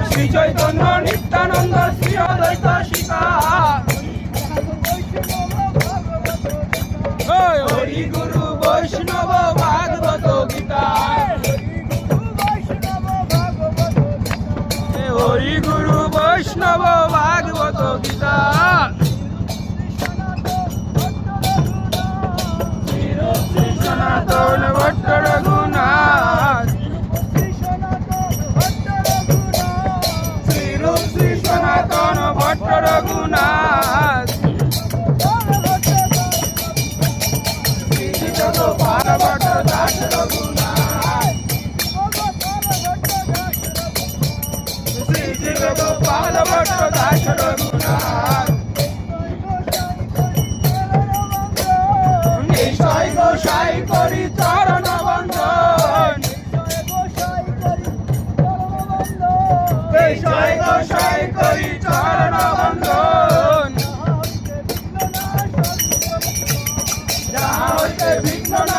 শ্রী চৈতন্য নিত্যানন্দ শ্রী অদ্বৈত শিখা হরি গুরু বৈষ্ণব ভাগবত গীতা হরি গুরু বৈষ্ণব ভাগবত গীতা শ্রী সনাতন ভট্ট রঘুনাথ শ্রী সনাতন ভট্ট রঘুনাথ গোপাল ভট্ট দাস রঘুনাথ শ্রী গোপাল ভট্ট দাস রঘুনাথ নিশ্চয় গোসাই করি চরণ বন্ধন নিশ্চয় গোসাই করি চরণ বন্ধন যাহা হইতে বিঘ্ন